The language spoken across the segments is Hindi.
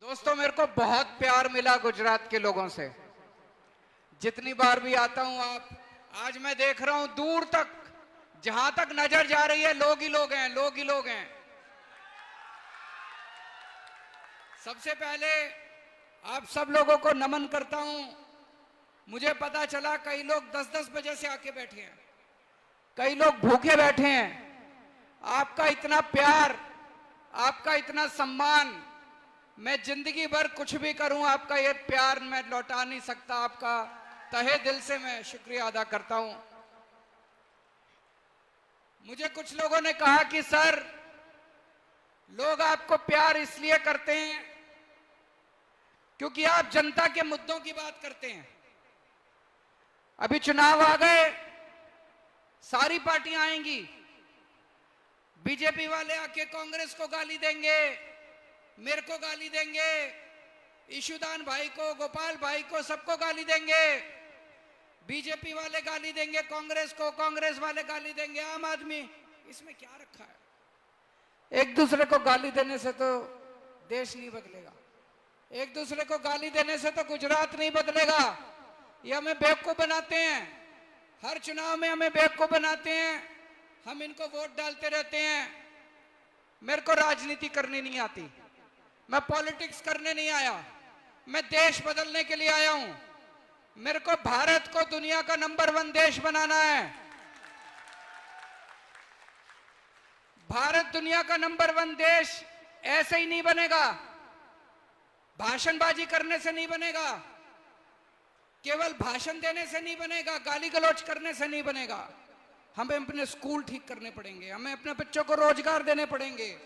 दोस्तों, मेरे को बहुत प्यार मिला गुजरात के लोगों से। जितनी बार भी आता हूं आज मैं देख रहा हूं दूर तक, जहां तक नजर जा रही है लोग ही लोग हैं, लोग ही लोग हैं। सबसे पहले आप सब लोगों को नमन करता हूं। मुझे पता चला कई लोग 10-10 बजे से आके बैठे हैं, कई लोग भूखे बैठे हैं। आपका इतना प्यार, आपका इतना सम्मान, मैं जिंदगी भर कुछ भी करूं, आपका ये प्यार मैं लौटा नहीं सकता। आपका तहे दिल से मैं शुक्रिया अदा करता हूं। मुझे कुछ लोगों ने कहा कि सर, लोग आपको प्यार इसलिए करते हैं क्योंकि आप जनता के मुद्दों की बात करते हैं। अभी चुनाव आ गए, सारी पार्टियां आएंगी, बीजेपी वाले आके कांग्रेस को गाली देंगे, मेरे को गाली देंगे, ईशुदान भाई को, गोपाल भाई को, सबको गाली देंगे। बीजेपी वाले गाली देंगे कांग्रेस को, कांग्रेस वाले गाली देंगे आम आदमी। इसमें क्या रखा है? एक दूसरे को गाली देने से तो देश नहीं बदलेगा, एक दूसरे को गाली देने से तो गुजरात नहीं बदलेगा। ये हमें बेवकूफ बनाते हैं, हर चुनाव में हमें बेवकूफ बनाते हैं, हम इनको वोट डालते रहते हैं। मेरे को राजनीति करनी नहीं आती, मैं पॉलिटिक्स करने नहीं आया, मैं देश बदलने के लिए आया हूं। मेरे को भारत को दुनिया का नंबर 1 देश बनाना है। भारत दुनिया का नंबर 1 देश ऐसे ही नहीं बनेगा, भाषणबाजी करने से नहीं बनेगा, केवल भाषण देने से नहीं बनेगा, गाली गलौज करने से नहीं बनेगा। हमें अपने स्कूल ठीक करने पड़ेंगे, हमें अपने बच्चों को रोजगार देने पड़ेंगे,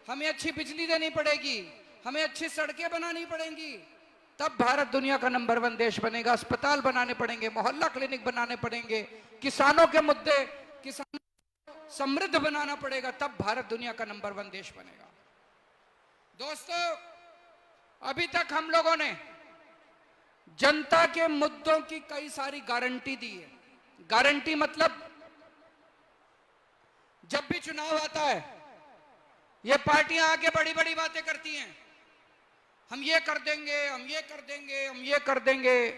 हमें अच्छी बिजली देनी पड़ेगी, हमें अच्छी सड़कें बनानी पड़ेंगी, तब भारत दुनिया का नंबर 1 देश बनेगा। अस्पताल बनाने पड़ेंगे, मोहल्ला क्लिनिक बनाने पड़ेंगे, किसानों के मुद्दे, किसानों को समृद्ध बनाना पड़ेगा, तब भारत दुनिया का नंबर 1 देश बनेगा। दोस्तों, अभी तक हम लोगों ने जनता के मुद्दों की कई सारी गारंटी दी है। गारंटी मतलब जब भी चुनाव आता है, ये पार्टियां आके बड़ी बड़ी बातें करती हैं, हम ये कर देंगे, हम ये कर देंगे, हम ये कर देंगे।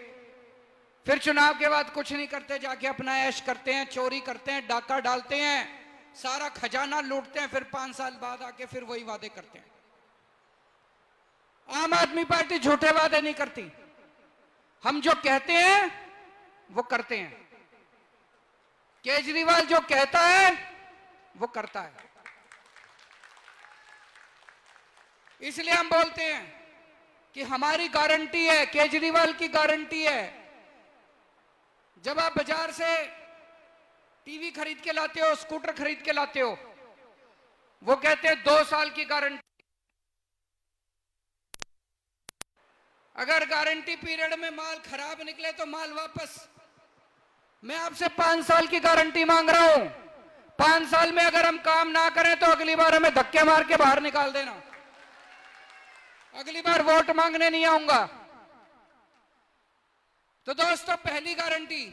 फिर चुनाव के बाद कुछ नहीं करते, जाके अपना ऐश करते हैं, चोरी करते हैं, डाका डालते हैं, सारा खजाना लूटते हैं, फिर 5 साल बाद आके फिर वही वादे करते हैं। आम आदमी पार्टी झूठे वादे नहीं करती, हम जो कहते हैं वो करते हैं। केजरीवाल जो कहता है वो करता है, इसलिए हम बोलते हैं कि हमारी गारंटी है, केजरीवाल की गारंटी है। जब आप बाजार से टीवी खरीद के लाते हो, स्कूटर खरीद के लाते हो, वो कहते हैं 2 साल की गारंटी। अगर गारंटी पीरियड में माल खराब निकले तो माल वापस। मैं आपसे 5 साल की गारंटी मांग रहा हूं। 5 साल में अगर हम काम ना करें तो अगली बार हमें धक्के मार के बाहर निकाल देना, अगली बार वोट मांगने नहीं आऊंगा। तो दोस्तों, पहली गारंटी,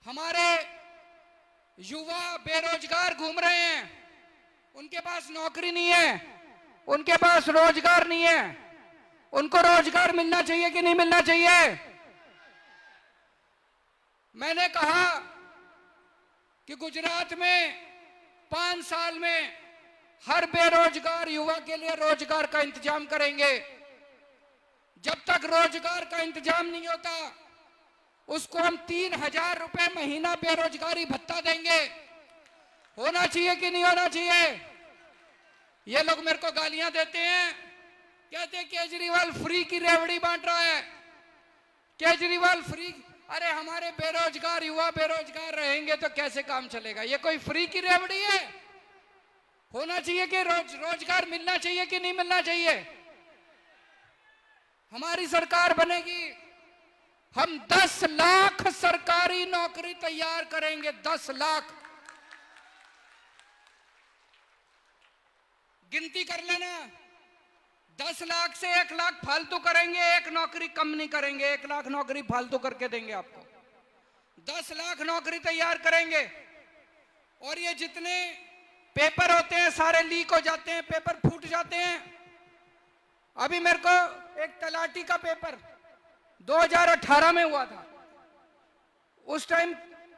हमारे युवा बेरोजगार घूम रहे हैं, उनके पास नौकरी नहीं है, उनके पास रोजगार नहीं है, उनको रोजगार मिलना चाहिए कि नहीं मिलना चाहिए? मैंने कहा कि गुजरात में 5 साल में हर बेरोजगार युवा के लिए रोजगार का इंतजाम करेंगे। जब तक रोजगार का इंतजाम नहीं होता, उसको हम 3000 रुपए महीना बेरोजगारी भत्ता देंगे। होना चाहिए कि नहीं होना चाहिए? ये लोग मेरे को गालियां देते हैं, कहते हैं केजरीवाल फ्री की रेवड़ी बांट रहा है, केजरीवाल फ्री। अरे हमारे बेरोजगार युवा बेरोजगार रहेंगे तो कैसे काम चलेगा? ये कोई फ्री की रेवड़ी है? होना चाहिए कि रोजगार मिलना चाहिए कि नहीं मिलना चाहिए? हमारी सरकार बनेगी, हम 10 लाख सरकारी नौकरी तैयार करेंगे। 10 लाख, गिनती कर लेना, 10 लाख से 1 लाख फालतू करेंगे, 1 नौकरी कम नहीं करेंगे, 1 लाख नौकरी फालतू करके देंगे आपको। 10 लाख नौकरी तैयार करेंगे। और ये जितने पेपर होते हैं सारे लीक हो जाते हैं, पेपर फूट जाते हैं, अभी मेरे को एक तलाटी का पेपर 2018 में हुआ था, उस टाइम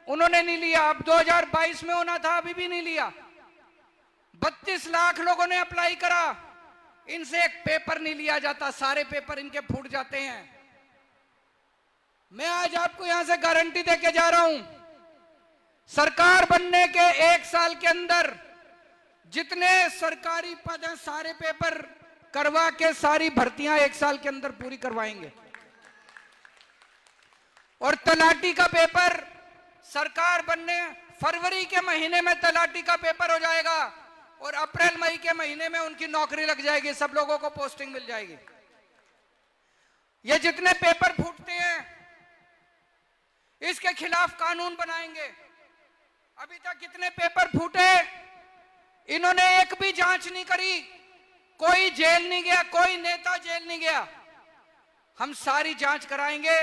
उन्होंने नहीं लिया। अब 2022 में होना था, अभी भी नहीं लिया। 32 लाख लोगों ने अप्लाई करा, इनसे एक पेपर नहीं लिया जाता, सारे पेपर इनके फूट जाते हैं। मैं आज आपको यहां से गारंटी देके जा रहा हूं, सरकार बनने के 1 साल के अंदर जितने सरकारी पद हैं सारे पेपर करवा के सारी भर्तियां 1 साल के अंदर पूरी करवाएंगे। और तलाटी का पेपर सरकार बनने फरवरी के महीने में तलाटी का पेपर हो जाएगा और अप्रैल मई के महीने में उनकी नौकरी लग जाएगी, सब लोगों को पोस्टिंग मिल जाएगी। ये जितने पेपर फूटते हैं इसके खिलाफ कानून बनाएंगे। अभी तक कितने पेपर फूटे, इन्होंने एक भी जांच नहीं करी, कोई जेल नहीं गया, कोई नेता जेल नहीं गया। हम सारी जांच कराएंगे।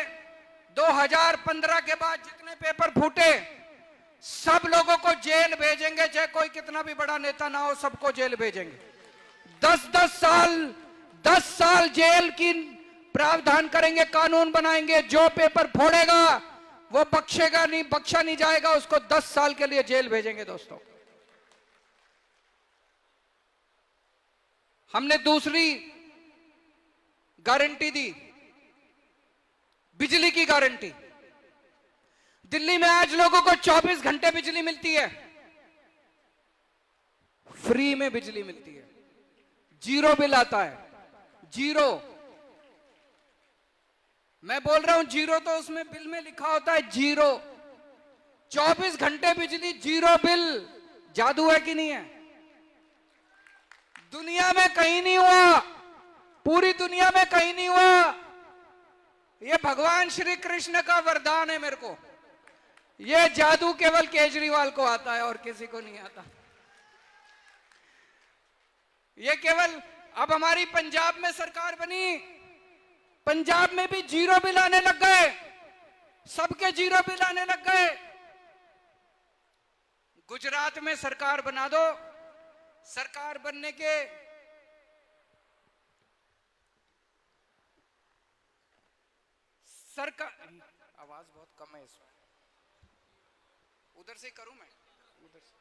2015 के बाद जितने पेपर फूटे सब लोगों को जेल भेजेंगे, चाहे कोई कितना भी बड़ा नेता ना हो, सबको जेल भेजेंगे। 10 साल जेल की प्रावधान करेंगे, कानून बनाएंगे। जो पेपर फोड़ेगा वो बख्शेगा नहीं, बख्शा नहीं जाएगा, उसको 10 साल के लिए जेल भेजेंगे। दोस्तों, हमने दूसरी गारंटी दी, बिजली की गारंटी। दिल्ली में आज लोगों को 24 घंटे बिजली मिलती है, फ्री में बिजली मिलती है, जीरो बिल आता है, जीरो। मैं बोल रहा हूं जीरो, तो उसमें बिल में लिखा होता है जीरो। 24 घंटे बिजली, जीरो बिल। जादू है कि नहीं है? दुनिया में कहीं नहीं हुआ, पूरी दुनिया में कहीं नहीं हुआ। ये भगवान श्री कृष्ण का वरदान है मेरे को। ये जादू केवल केजरीवाल को आता है और किसी को नहीं आता। ये केवल अब हमारी पंजाब में सरकार बनी, पंजाब में भी जीरो बिल आने लग गए, सबके जीरो बिल आने लग गए। गुजरात में सरकार बना दो, सरकार बनने के सरकार, आवाज बहुत कम है इसमें, उधर से करूं मैं, उधर से।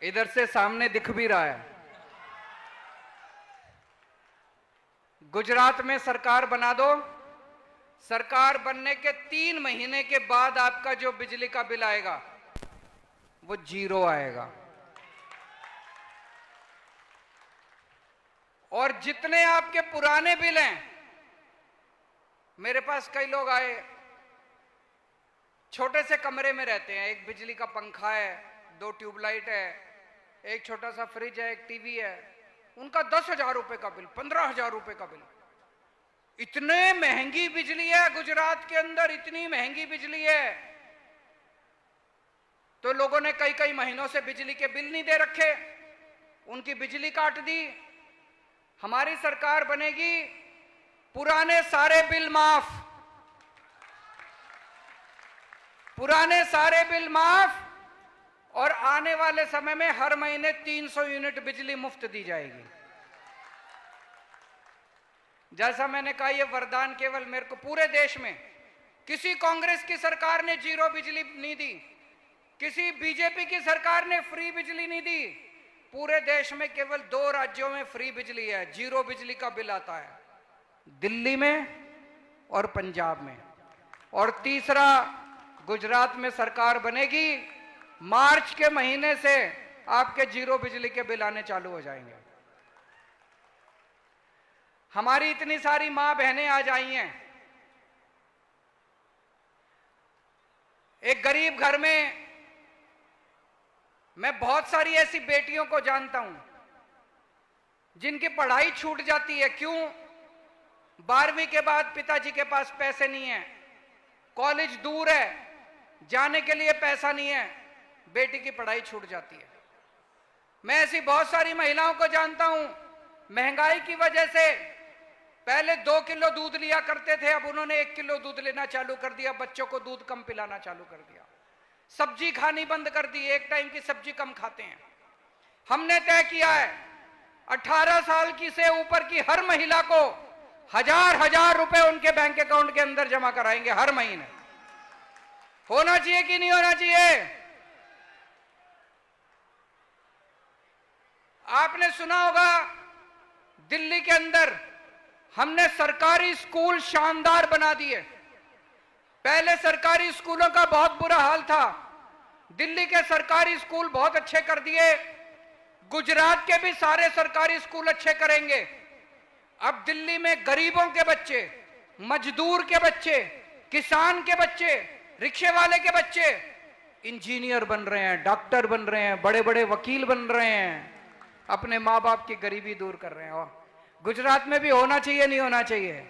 इधर से सामने दिख भी रहा है। गुजरात में सरकार बना दो, सरकार बनने के 3 महीने के बाद आपका जो बिजली का बिल आएगा वो जीरो आएगा। और जितने आपके पुराने बिल हैं, मेरे पास कई लोग आए, छोटे से कमरे में रहते हैं, एक बिजली का पंखा है, 2 ट्यूबलाइट है, एक छोटा सा फ्रिज है, एक टीवी है, उनका 10,000 रुपए का बिल, 15,000 रुपए का बिल। इतने महंगी बिजली है गुजरात के अंदर, इतनी महंगी बिजली है, तो लोगों ने कई महीनों से बिजली के बिल नहीं दे रखे, उनकी बिजली काट दी। हमारी सरकार बनेगी, पुराने सारे बिल माफ, पुराने सारे बिल माफ, और आने वाले समय में हर महीने 300 यूनिट बिजली मुफ्त दी जाएगी। जैसा मैंने कहा, यह वरदान केवल मेरे को, पूरे देश में किसी कांग्रेस की सरकार ने जीरो बिजली नहीं दी, किसी बीजेपी की सरकार ने फ्री बिजली नहीं दी। पूरे देश में केवल 2 राज्यों में फ्री बिजली है, जीरो बिजली का बिल आता है, दिल्ली में और पंजाब में। और तीसरा, गुजरात में सरकार बनेगी, मार्च के महीने से आपके जीरो बिजली के बिल आने चालू हो जाएंगे। हमारी इतनी सारी मां बहनें आज आई हैं। एक गरीब घर में मैं बहुत सारी ऐसी बेटियों को जानता हूं जिनकी पढ़ाई छूट जाती है। क्यों? 12वीं के बाद पिताजी के पास पैसे नहीं है, कॉलेज दूर है, जाने के लिए पैसा नहीं है, बेटी की पढ़ाई छूट जाती है। मैं ऐसी बहुत सारी महिलाओं को जानता हूं महंगाई की वजह से पहले 2 किलो दूध लिया करते थे, अब उन्होंने 1 किलो दूध लेना चालू कर दिया, बच्चों को दूध कम पिलाना चालू कर दिया, सब्जी खानी बंद कर दी, एक टाइम की सब्जी कम खाते हैं। हमने तय किया है 18 साल की से ऊपर की हर महिला को 1000 रुपए उनके बैंक अकाउंट के अंदर जमा कराएंगे हर महीने। होना चाहिए कि नहीं होना चाहिए? आपने सुना होगा दिल्ली के अंदर हमने सरकारी स्कूल शानदार बना दिए। पहले सरकारी स्कूलों का बहुत बुरा हाल था, दिल्ली के सरकारी स्कूल बहुत अच्छे कर दिए। गुजरात के भी सारे सरकारी स्कूल अच्छे करेंगे। अब दिल्ली में गरीबों के बच्चे, मजदूर के बच्चे, किसान के बच्चे, रिक्शे वाले के बच्चे इंजीनियर बन रहे हैं, डॉक्टर बन रहे हैं, बड़े बड़े वकील बन रहे हैं, अपने माँ बाप की गरीबी दूर कर रहे हैं। और गुजरात में भी होना चाहिए, नहीं होना चाहिए?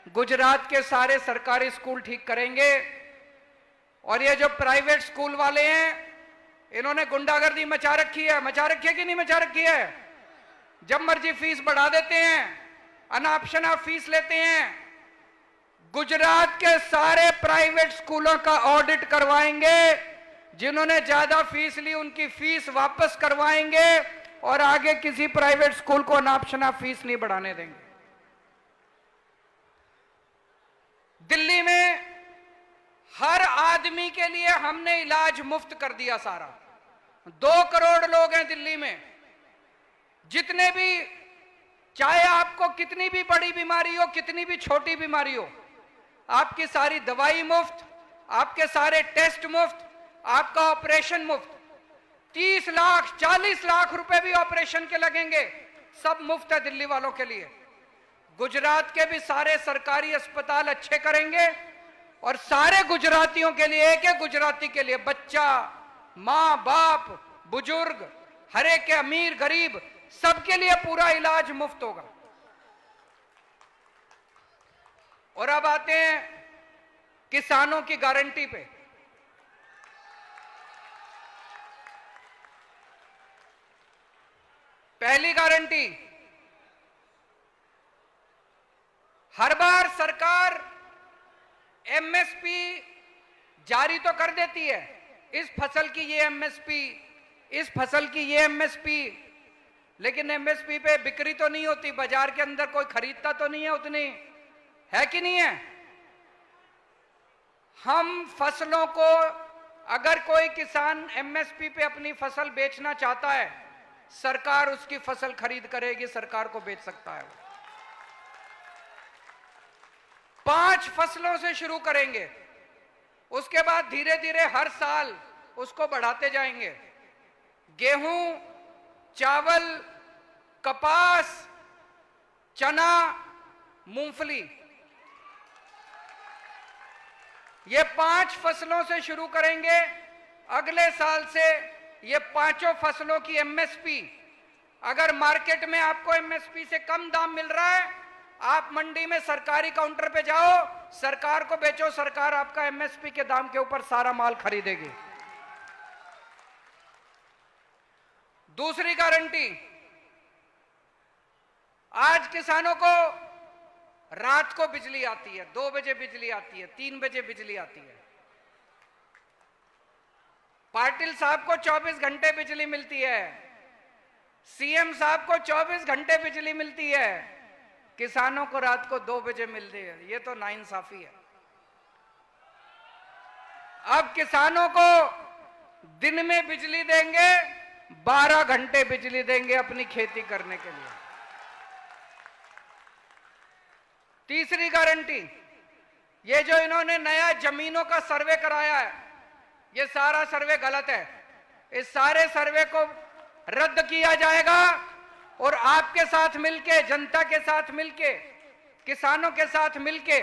गुजरात के सारे सरकारी स्कूल ठीक करेंगे। और ये जो प्राइवेट स्कूल वाले हैं, इन्होंने गुंडागर्दी मचा रखी है कि नहीं मचा रखी है? जब मर्जी फीस बढ़ा देते हैं, अनापशना फीस लेते हैं। गुजरात के सारे प्राइवेट स्कूलों का ऑडिट करवाएंगे, जिन्होंने ज्यादा फीस ली उनकी फीस वापस करवाएंगे और आगे किसी प्राइवेट स्कूल को अनापशना फीस नहीं बढ़ाने देंगे। दिल्ली में हर आदमी के लिए हमने इलाज मुफ्त कर दिया सारा। 2 करोड़ लोग हैं दिल्ली में, जितने भी, चाहे आपको कितनी भी बड़ी बीमारी हो, कितनी भी छोटी बीमारी हो, आपकी सारी दवाई मुफ्त, आपके सारे टेस्ट मुफ्त, आपका ऑपरेशन मुफ्त। 30 लाख 40 लाख रुपए भी ऑपरेशन के लगेंगे, सब मुफ्त है दिल्ली वालों के लिए। गुजरात के भी सारे सरकारी अस्पताल अच्छे करेंगे और सारे गुजरातियों के लिए, एक एक गुजराती के लिए, बच्चा, मां बाप, बुजुर्ग, हर एक के, अमीर गरीब, सबके लिए पूरा इलाज मुफ्त होगा। और अब आते हैं किसानों की गारंटी पे। पहली गारंटी, हर बार सरकार एमएसपी जारी तो कर देती है, इस फसल की ये एमएसपी, इस फसल की ये एमएसपी, लेकिन एमएसपी पे बिक्री तो नहीं होती, बाजार के अंदर कोई खरीदता तो नहीं है उतनी, है कि नहीं है? हम फसलों को, अगर कोई किसान एमएसपी पे अपनी फसल बेचना चाहता है, सरकार उसकी फसल खरीद करेगी, सरकार को बेच सकता है। 5 फसलों से शुरू करेंगे, उसके बाद धीरे धीरे हर साल उसको बढ़ाते जाएंगे। गेहूं, चावल, कपास, चना, मूंगफली, ये 5 फसलों से शुरू करेंगे। अगले साल से ये 5 फसलों की एमएसपी, अगर मार्केट में आपको एमएसपी से कम दाम मिल रहा है, आप मंडी में सरकारी काउंटर पे जाओ, सरकार को बेचो, सरकार आपका एमएसपी के दाम के ऊपर सारा माल खरीदेगी। दूसरी गारंटी, आज किसानों को रात को बिजली आती है, 2 बजे बिजली आती है, 3 बजे बिजली आती है। पाटिल साहब को 24 घंटे बिजली मिलती है, सीएम साहब को 24 घंटे बिजली मिलती है, किसानों को रात को 2 बजे मिलती है। ये तो नाइंसाफी है। अब किसानों को दिन में बिजली देंगे, 12 घंटे बिजली देंगे अपनी खेती करने के लिए। तीसरी गारंटी, ये जो इन्होंने नया जमीनों का सर्वे कराया है, ये सारा सर्वे गलत है। इस सारे सर्वे को रद्द किया जाएगा और आपके साथ मिलके, जनता के साथ मिलके, किसानों के साथ मिलके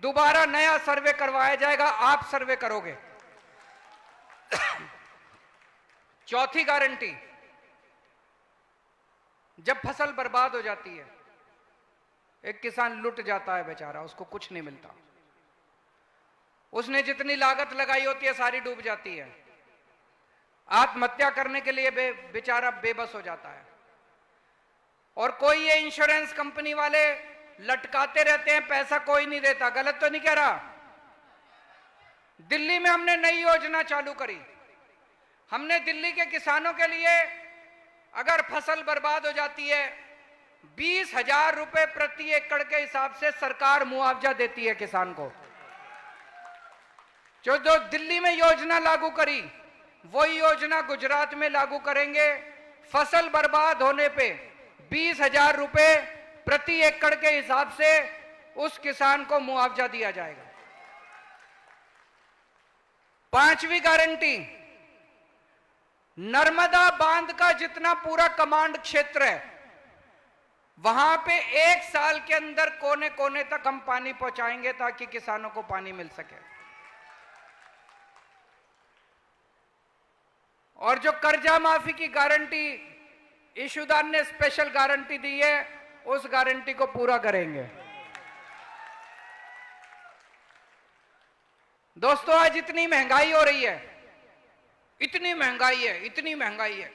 दोबारा नया सर्वे करवाया जाएगा। आप सर्वे करोगे। चौथी गारंटी, जब फसल बर्बाद हो जाती है, एक किसान लुट जाता है बेचारा, उसको कुछ नहीं मिलता, उसने जितनी लागत लगाई होती है सारी डूब जाती है, आत्महत्या करने के लिए बेचारा बेबस हो जाता है। और कोई ये इंश्योरेंस कंपनी वाले लटकाते रहते हैं, पैसा कोई नहीं देता। गलत तो नहीं कह रहा? दिल्ली में हमने नई योजना चालू करी। हमने दिल्ली के किसानों के लिए अगर फसल बर्बाद हो जाती है 20,000 रुपए प्रति एकड़ के हिसाब से सरकार मुआवजा देती है किसान को। जो दिल्ली में योजना लागू करी वही योजना गुजरात में लागू करेंगे। फसल बर्बाद होने पे 20,000 रुपए प्रति एकड़ के हिसाब से उस किसान को मुआवजा दिया जाएगा। 5वीं गारंटी, नर्मदा बांध का जितना पूरा कमांड क्षेत्र है वहां पे 1 साल के अंदर कोने कोने तक हम पानी पहुंचाएंगे ताकि किसानों को पानी मिल सके। और जो कर्जा माफी की गारंटी इशूदार ने स्पेशल गारंटी दी है उस गारंटी को पूरा करेंगे। दोस्तों, आज इतनी महंगाई हो रही है, इतनी महंगाई है, इतनी महंगाई है।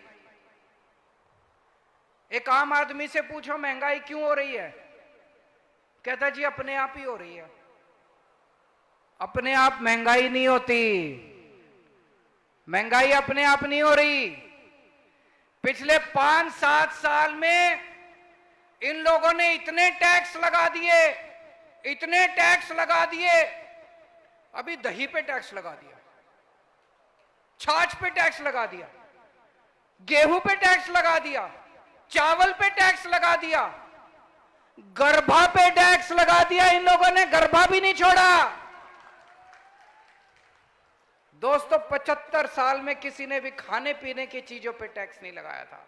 एक आम आदमी से पूछो महंगाई क्यों हो रही है, कहता जी अपने आप ही हो रही है। अपने आप महंगाई नहीं होती, महंगाई अपने आप नहीं हो रही। पिछले 5-7 साल में इन लोगों ने इतने टैक्स लगा दिए, इतने टैक्स लगा दिए। अभी दही पे टैक्स लगा दिया, छाछ पे टैक्स लगा दिया, गेहूं पे टैक्स लगा दिया, चावल पे टैक्स लगा दिया, गर्भा पे टैक्स लगा दिया। इन लोगों ने गर्भा भी नहीं छोड़ा। दोस्तों, 75 साल में किसी ने भी खाने पीने की चीजों पे टैक्स नहीं लगाया था।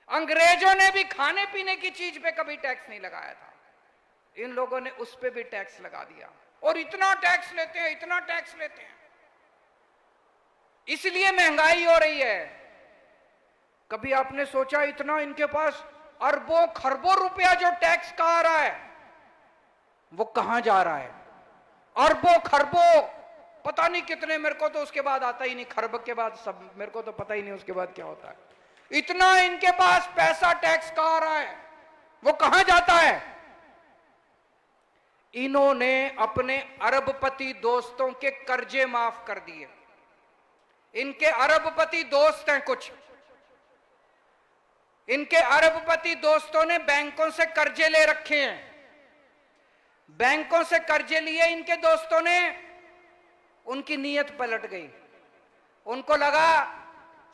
अंग्रेजों ने भी खाने पीने की चीज पे कभी टैक्स नहीं लगाया था। इन लोगों ने उस पे भी टैक्स लगा दिया और इतना टैक्स लेते हैं, इतना टैक्स लेते हैं। इसलिए महंगाई हो रही है। कभी आपने सोचा इतना इनके पास अरबों खरबों रुपया जो टैक्स का आ रहा है वो कहां जा रहा है? अरबों खरबों, पता नहीं कितने, मेरे को तो उसके बाद आता ही नहीं, खरब के बाद सब मेरे को तो पता ही नहीं उसके बाद क्या होता है। इतना इनके पास पैसा टैक्स का आ रहा है, वो कहां जाता है? इन्होंने अपने अरबपति दोस्तों के कर्जे माफ कर दिए। इनके अरबपति दोस्त हैं कुछ, इनके अरबपति दोस्तों ने बैंकों से कर्जे ले रखे हैं। बैंकों से कर्जे लिए इनके दोस्तों ने, उनकी नीयत पलट गई। उनको लगा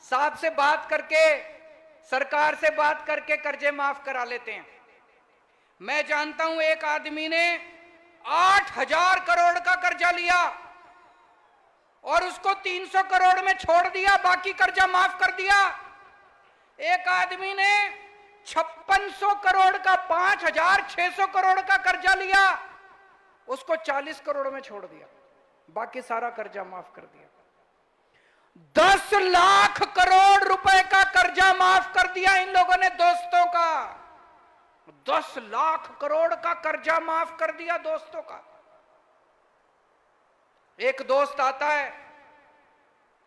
साहब से बात करके, सरकार से बात करके कर्जे माफ करा लेते हैं। मैं जानता हूं एक आदमी ने 8,000 करोड़ का कर्जा लिया और उसको 300 करोड़ में छोड़ दिया, बाकी कर्जा माफ कर दिया। एक आदमी ने 5600 करोड़ का 5,600 करोड़ का कर्जा लिया, उसको 40 करोड़ में छोड़ दिया, बाकी सारा कर्जा माफ कर दिया। 10 लाख करोड़ रुपए का कर्जा माफ कर दिया इन लोगों ने दोस्तों का। 10 लाख करोड़ का कर्जा माफ कर दिया दोस्तों का। एक दोस्त आता है,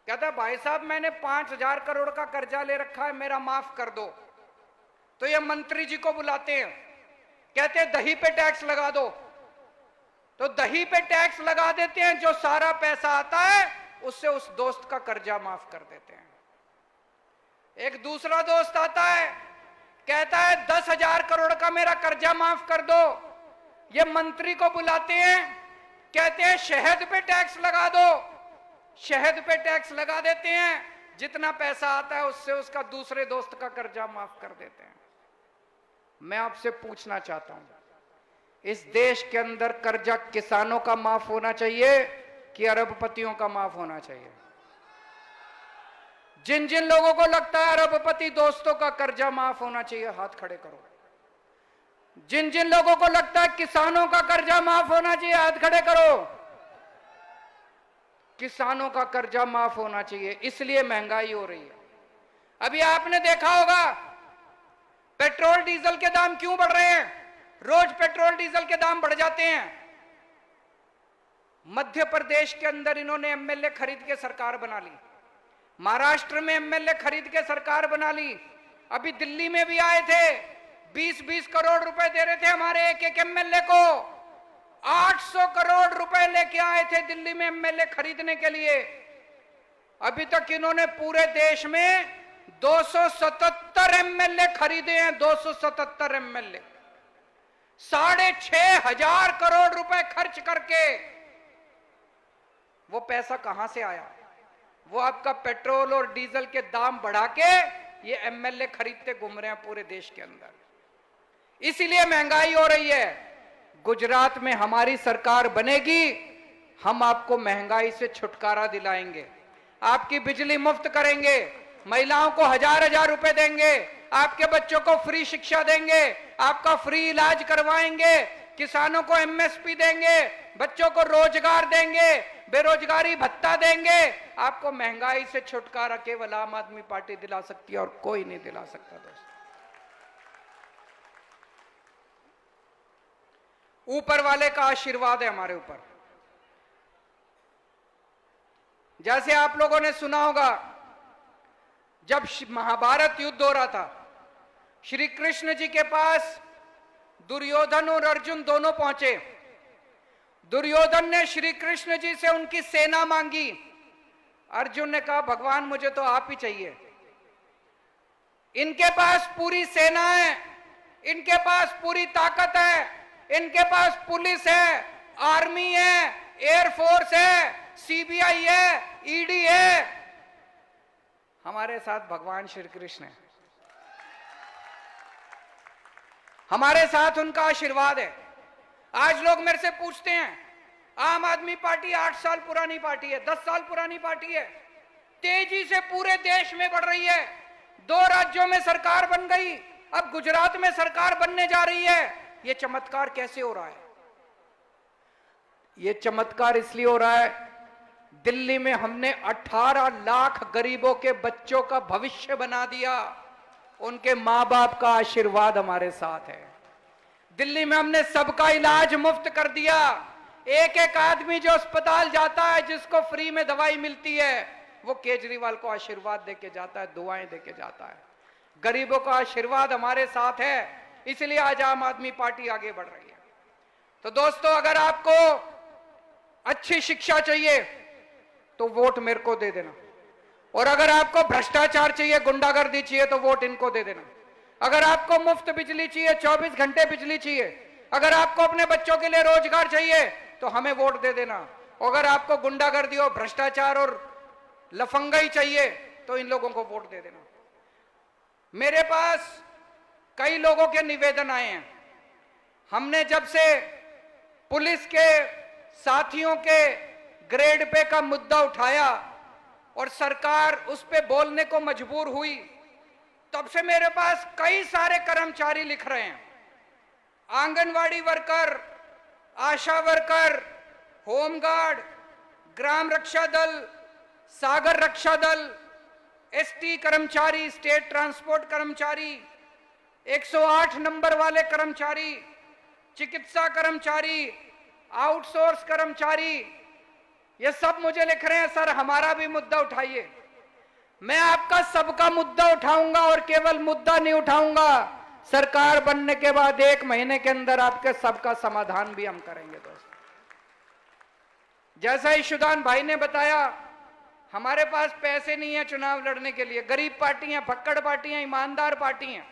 कहता है भाई साहब मैंने 5,000 करोड़ का कर्जा ले रखा है, मेरा माफ कर दो। तो ये मंत्री जी को बुलाते हैं, कहते हैं दही पे टैक्स लगा दो। तो दही पे टैक्स लगा देते हैं, जो सारा पैसा आता है उससे उस दोस्त का कर्जा माफ कर देते हैं। एक दूसरा दोस्त आता है, कहता है 10,000 करोड़ का मेरा कर्जा माफ कर दो। ये मंत्री को बुलाते हैं, कहते हैं शहद पे टैक्स लगा दो। शहद पे टैक्स लगा देते हैं, जितना पैसा आता है उससे उसका दूसरे दोस्त का कर्जा माफ कर देते हैं। मैं आपसे पूछना चाहता हूं, इस देश के अंदर कर्जा किसानों का माफ होना चाहिए कि अरबपतियों का माफ होना चाहिए? जिन जिन लोगों को लगता है अरबपति दोस्तों का कर्जा माफ होना चाहिए, हाथ खड़े करो। जिन जिन लोगों को लगता है किसानों का कर्जा माफ होना चाहिए, हाथ खड़े करो। किसानों का कर्जा माफ होना चाहिए, इसलिए महंगाई हो रही है। अभी आपने देखा होगा पेट्रोल डीजल के दाम क्यों बढ़ रहे हैं? रोज पेट्रोल डीजल के दाम बढ़ जाते हैं। मध्य प्रदेश के अंदर इन्होंने एमएलए खरीद के सरकार बना ली, महाराष्ट्र में एमएलए खरीद के सरकार बना ली, अभी दिल्ली में भी आए थे, 20-20 करोड़ रुपए दे रहे थे हमारे एक एक एमएलए को। 800 करोड़ रुपए लेके आए थे दिल्ली में एमएलए खरीदने के लिए। अभी तक इन्होंने पूरे देश में 277 एमएलए खरीदे हैं, 277 एमएलए। 6,500 करोड़ रुपए खर्च करके। वो पैसा कहां से आया? वो आपका पेट्रोल और डीजल के दाम बढ़ा के ये एमएलए खरीदते घूम रहे हैं पूरे देश के अंदर। इसीलिए महंगाई हो रही है। गुजरात में हमारी सरकार बनेगी, हम आपको महंगाई से छुटकारा दिलाएंगे, आपकी बिजली मुफ्त करेंगे, महिलाओं को 1000-1000 रुपए देंगे, आपके बच्चों को फ्री शिक्षा देंगे, आपका फ्री इलाज करवाएंगे, किसानों को एमएसपी देंगे, बच्चों को रोजगार देंगे, बेरोजगारी भत्ता देंगे। आपको महंगाई से छुटकारा केवल आम आदमी पार्टी दिला सकती है और कोई नहीं दिला सकता। दोस्तों, ऊपर वाले का आशीर्वाद है हमारे ऊपर। जैसे आप लोगों ने सुना होगा, जब महाभारत युद्ध हो रहा था, श्री कृष्ण जी के पास दुर्योधन और अर्जुन दोनों पहुंचे। दुर्योधन ने श्री कृष्ण जी से उनकी सेना मांगी। अर्जुन ने कहा, भगवान मुझे तो आप ही चाहिए। इनके पास पूरी सेना है, इनके पास पूरी ताकत है, इनके पास पुलिस है, आर्मी है, एयरफोर्स है, सीबीआई है, ईडी है। हमारे साथ भगवान श्री कृष्ण है, हमारे साथ उनका आशीर्वाद है। आज लोग मेरे से पूछते हैं, आम आदमी पार्टी 8 साल पुरानी पार्टी है, 10 साल पुरानी पार्टी है, तेजी से पूरे देश में बढ़ रही है, 2 राज्यों में सरकार बन गई, अब गुजरात में सरकार बनने जा रही है। यह चमत्कार कैसे हो रहा है? यह चमत्कार इसलिए हो रहा है, दिल्ली में हमने 18 लाख गरीबों के बच्चों का भविष्य बना दिया। उनके मां बाप का आशीर्वाद हमारे साथ है। दिल्ली में हमने सबका इलाज मुफ्त कर दिया। एक एक आदमी जो अस्पताल जाता है, जिसको फ्री में दवाई मिलती है, वो केजरीवाल को आशीर्वाद देके जाता है, दुआएं देके जाता है। गरीबों का आशीर्वाद हमारे साथ है, इसलिए आज आम आदमी पार्टी आगे बढ़ रही है। तो दोस्तों, अगर आपको अच्छी शिक्षा चाहिए तो वोट मेरे को दे देना, और अगर आपको भ्रष्टाचार चाहिए, गुंडागर्दी चाहिए, तो वोट इनको दे देना। अगर आपको मुफ्त बिजली चाहिए, 24 घंटे बिजली चाहिए, अगर आपको अपने बच्चों के लिए रोजगार चाहिए, तो हमें वोट दे देना। अगर आपको गुंडागर्दी और भ्रष्टाचार और लफंगाई चाहिए, तो इन लोगों को वोट दे देना। मेरे पास कई लोगों के निवेदन आए हैं। हमने जब से पुलिस के साथियों के ग्रेड पे का मुद्दा उठाया और सरकार उस पे बोलने को मजबूर हुई, तब से मेरे पास कई सारे कर्मचारी लिख रहे हैं। आंगनवाड़ी वर्कर, आशा वर्कर, होमगार्ड, ग्राम रक्षा दल, सागर रक्षा दल, एसटी कर्मचारी, स्टेट ट्रांसपोर्ट कर्मचारी, 108 नंबर वाले कर्मचारी, चिकित्सा कर्मचारी, आउटसोर्स कर्मचारी, ये सब मुझे लिख रहे हैं, सर हमारा भी मुद्दा उठाइए। मैं आपका सबका मुद्दा उठाऊंगा, और केवल मुद्दा नहीं उठाऊंगा, सरकार बनने के बाद 1 महीने के अंदर आपके सबका समाधान भी हम करेंगे। दोस्तों, जैसा ईशुदान भाई ने बताया, हमारे पास पैसे नहीं है चुनाव लड़ने के लिए। गरीब पार्टी हैं, फक्कड़ पार्टी हैं, ईमानदार पार्टी हैं,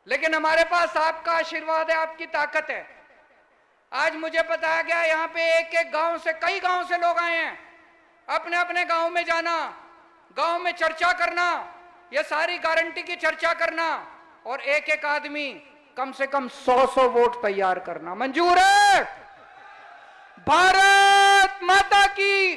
लेकिन हमारे पास आपका आशीर्वाद है, आपकी ताकत है। आज मुझे बताया गया, यहां पे एक एक गांव से, कई गांव से लोग आए हैं। अपने अपने गांव में जाना, गांव में चर्चा करना, ये सारी गारंटी की चर्चा करना, और एक एक आदमी कम से कम 100 वोट तैयार करना। मंजूर है? भारत माता की